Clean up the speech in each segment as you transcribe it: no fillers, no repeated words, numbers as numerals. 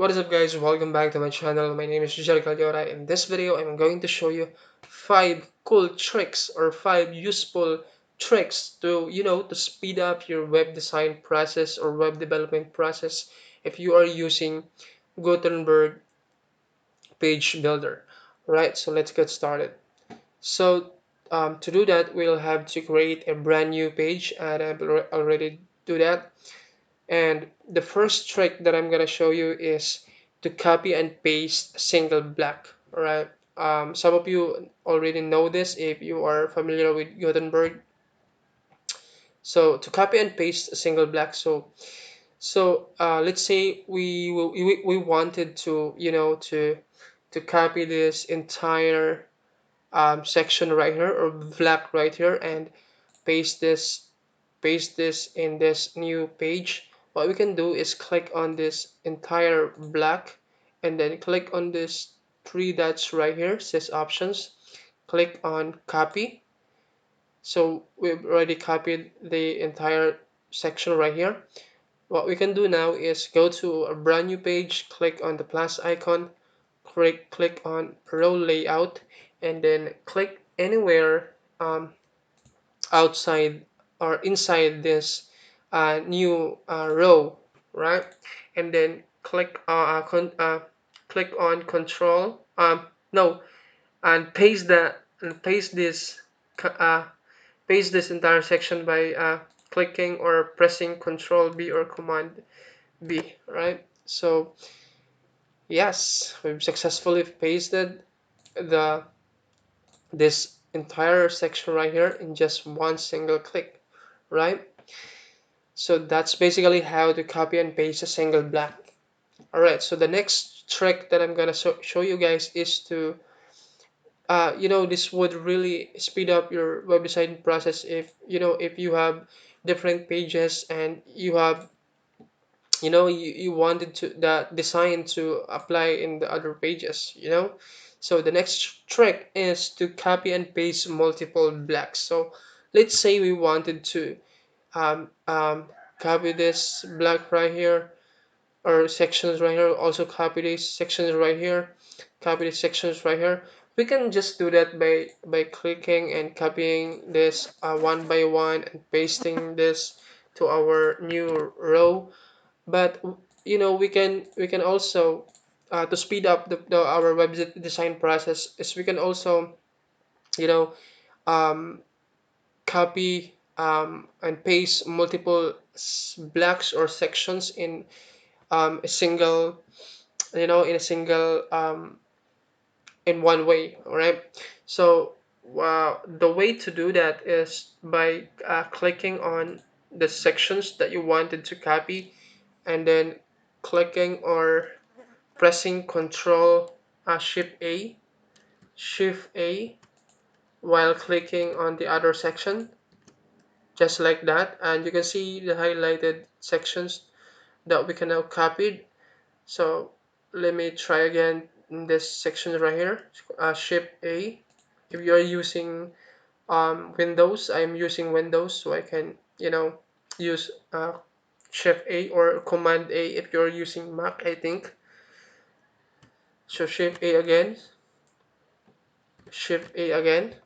What is up guys, welcome back to my channel. My name is jercallora. In this video I'm going to show you 5 cool tricks or 5 useful tricks to speed up your web design process or web development process if you are using Gutenberg page builder. Right, so let's get started. So to do that we'll have to create a brand new page, and I've already do that. And the first trick that I'm gonna show you is to copy and paste a single block. All right. Some of you already know this if you are familiar with Gutenberg. So to copy and paste a single block. So let's say we wanted to copy this entire section right here or block right here and paste this in this new page. What we can do is click on this entire block and then click on this three dots right here, says options. Click on copy. So we've already copied the entire section right here. What we can do now is go to a brand new page, click on the plus icon, click on row layout, and then click anywhere outside or inside this new row, right? And then click on control no and paste this co- uh, paste this entire section by clicking or pressing control B or command B, right? So yes, we've successfully pasted the this entire section right here in just one single click, right? So that's basically how to copy and paste a single block. All right, so the next trick that I'm gonna show you guys is to this would really speed up your web design process if if you have different pages and you wanted to that design to apply in the other pages. So the next trick is to copy and paste multiple blocks. So let's say we wanted to um, um, copy this block right here or sections right here, also copy these sections right here, copy these sections right here. We can just do that by clicking and copying this one by one and pasting this to our new row. But we can also to speed up our web design process is we can also you know um, copy and paste multiple blocks or sections in a single in a single in one way. All right, so the way to do that is by clicking on the sections that you wanted to copy and then clicking or pressing control shift A while clicking on the other section, just like that, and you can see the highlighted sections that we can now copy. So let me try again in this section right here, shift A. If you're using Windows, I'm using Windows, so I can use shift A or command A if you're using Mac, I think. So shift A again.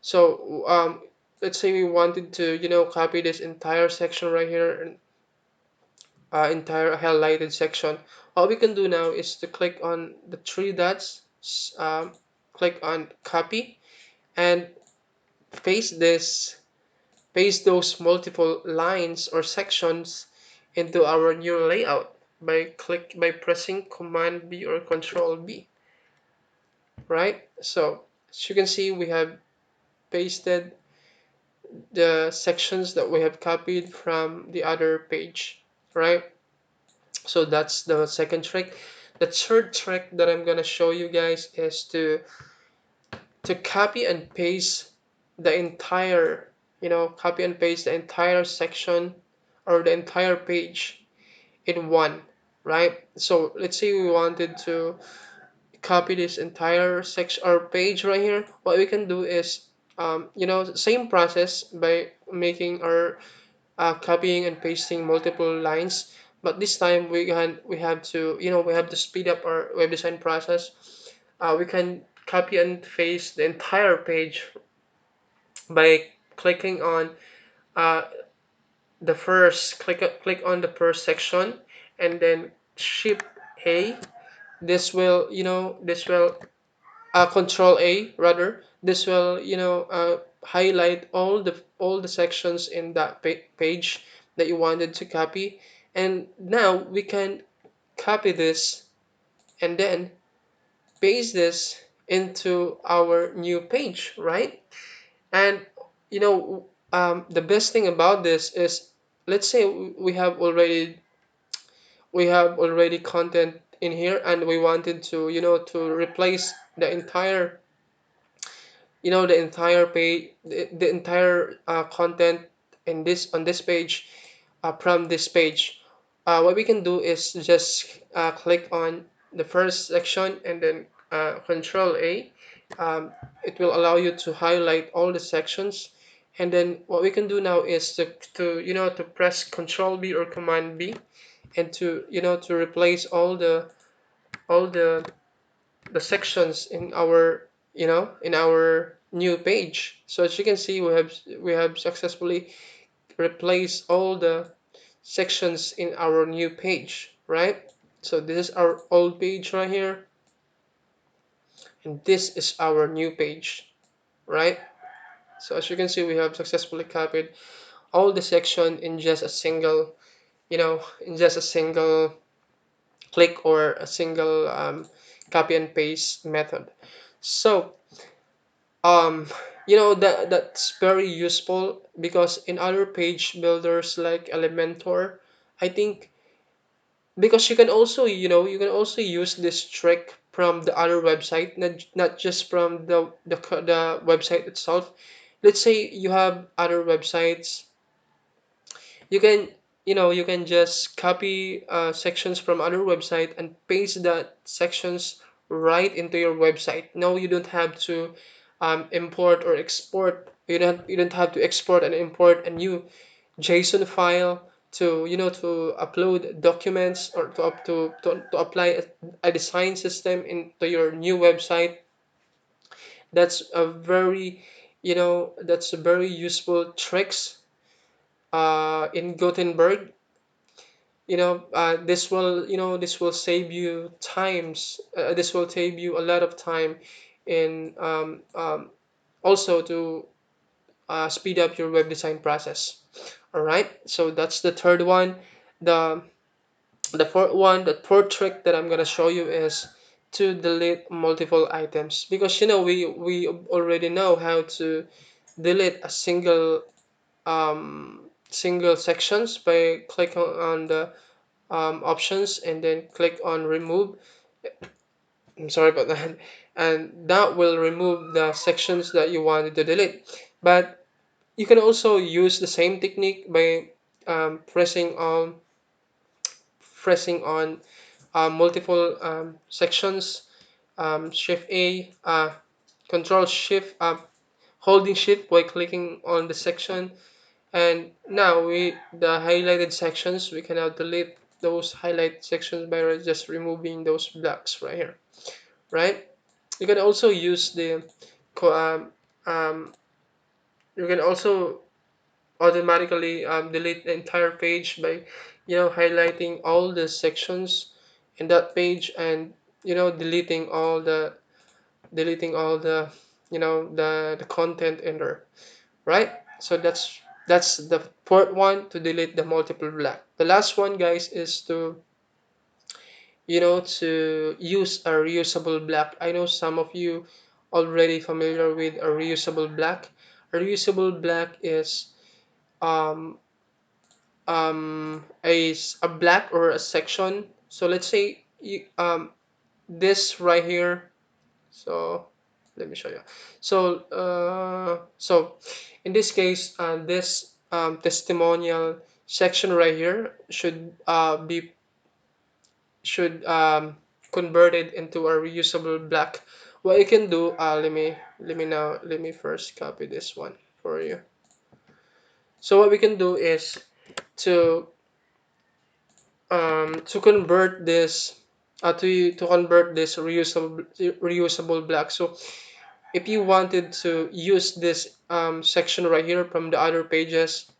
So let's say we wanted to copy this entire section right here, and entire highlighted section. What we can do now is to click on the three dots, click on copy, and paste this paste those multiple lines or sections into our new layout by pressing command B or control B, right? So as you can see, we have pasted the sections that we have copied from the other page, right? So that's the second trick. The third trick that I'm gonna show you guys is to copy and paste the entire copy and paste the entire section or the entire page in one, right? So let's say we wanted to copy this entire section or page right here. What we can do is same process by making our copying and pasting multiple lines, But this time we have to, we have to speed up our web design process. We can copy and paste the entire page by clicking on uh, click on the first section, and then shift A. This will, this will control A rather. This will, highlight all the sections in that page that you wanted to copy. And now we can copy this and then paste this into our new page, right? And the best thing about this is, let's say we have already content in here, and we wanted to, to replace the entire, the entire page, the entire content in this on this page, from this page. What we can do is just click on the first section and then Control A. Um, it will allow you to highlight all the sections, and then what we can do now is to to press Control B or Command B, and to, to replace all the sections in our, in our new page. So as you can see, we have successfully replaced all the sections in our new page, right? So this is our old page right here, and this is our new page, right? So as you can see, we have successfully copied all the section in just a single, in just a single click, or a single copy and paste method. So that's very useful, because in other page builders like Elementor, I think, because you can also use this trick from the other website, not just from the website itself. Let's say you have other websites, you can, you can just copy sections from other website and paste that sections right into your website. No, you don't have to import or export. You don't have to export and import a new JSON file to, to upload documents, or to apply a design system into your new website. That's a very, that's a very useful tricks in Gutenberg. This will save you times. This will save you a lot of time in, also to speed up your web design process. All right, so that's the third one. The fourth trick that I'm gonna show you is to delete multiple items, because we already know how to delete a single sections by clicking on the options and then click on remove. I'm sorry about that. And that will remove the sections that you wanted to delete. But you can also use the same technique by pressing on multiple sections, shift A, control shift, holding shift while clicking on the section. And now the highlighted sections, we can now delete those highlight sections by just removing those blocks right here, right? You can also use the co- um, um, you can also automatically delete the entire page by, highlighting all the sections in that page, and, deleting all the, the content in there, right? So that's the fourth one, to delete the multiple block. The last one, guys, is to, to use a reusable block. I know some of you already familiar with a reusable block. A reusable block is um a block or a section. So let's say this right here. So let me show you. So in this case, this testimonial section right here should converted into a reusable block. What you can do, let me first copy this one for you. So what we can do is to to convert this to convert this reusable block. So if you wanted to use this section right here from the other pages,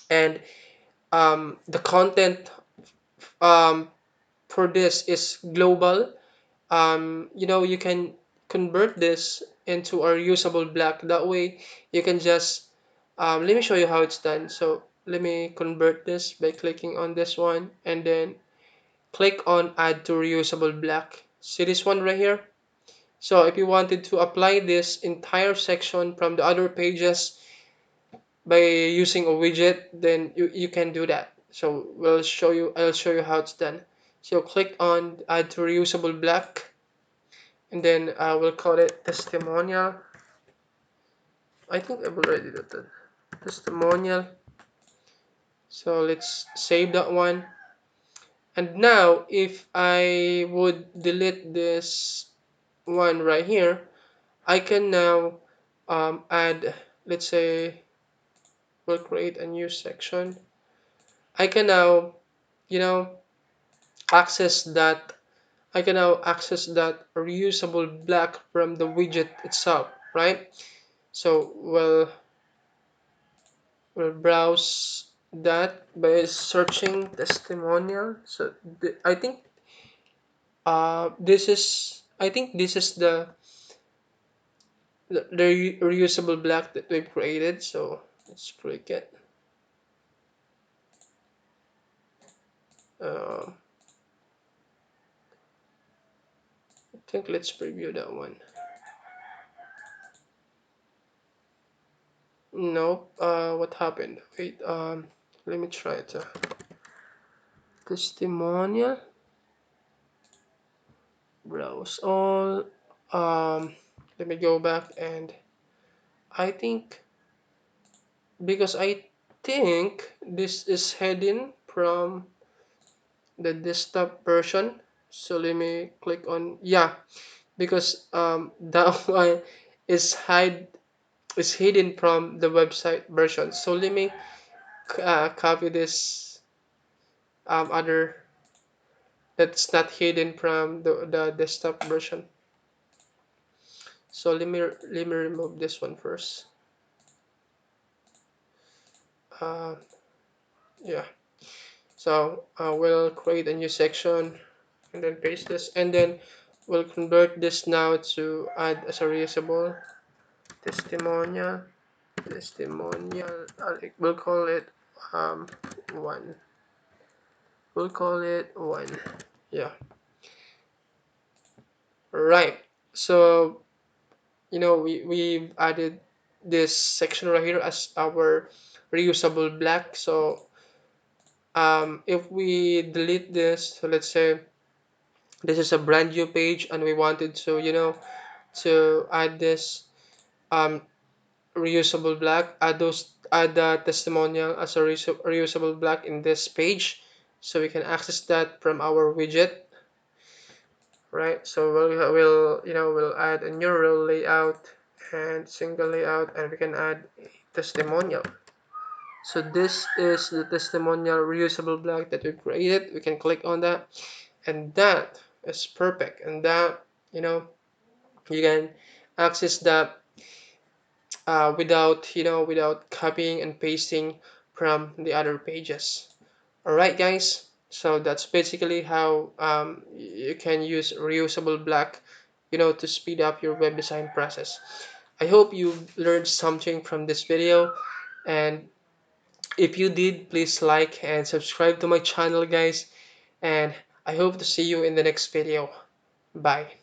and the content um, for this is global, you can convert this into a reusable block. That way you can just let me show you how it's done. So let me convert this by clicking on this one and then click on add to reusable block. See this one right here? So if you wanted to apply this entire section from the other pages by using a widget, then you can do that. So I'll show you how it's done. So click on add to reusable block, and then I will call it testimonial. I think I've already done that. Testimonial. So let's save that one. And now if I would delete this one right here, I can now add, let's say we'll create a new section. I can now, you know, access that I can now access that reusable block from the widget itself, right? So we'll browse that by searching testimonial. So I think this is the reusable block that we've created. So let's click it. I think let's preview that one. No, what happened? Wait, let me try it. Testimonial, browse all. Um, Let me go back, and I think because I think this is hidden from the desktop version. So let me click on, yeah, because that one is hidden from the website version. So let me copy this other that's not hidden from the desktop version. So let me remove this one first. Uh, yeah. So we'll create a new section and then paste this, and then we'll convert this now to add as a reusable testimonial. Testimonial. We'll call it one. We'll call it one. Yeah. Right. So we've added this section right here as our reusable block. So if we delete this, so let's say this is a brand new page and we wanted to to add this um, reusable block, add the testimonial as a reusable block in this page, so we can access that from our widget, right? So we'll add a new row layout and single layout, and we can add a testimonial. So this is the testimonial reusable block that we created. We can click on that, and that is perfect. And that you can access that without copying and pasting from the other pages. All right, guys. So that's basically how you can use reusable block, to speed up your web design process. I hope you learned something from this video, and if you did, please like and subscribe to my channel, guys. And I hope to see you in the next video. Bye.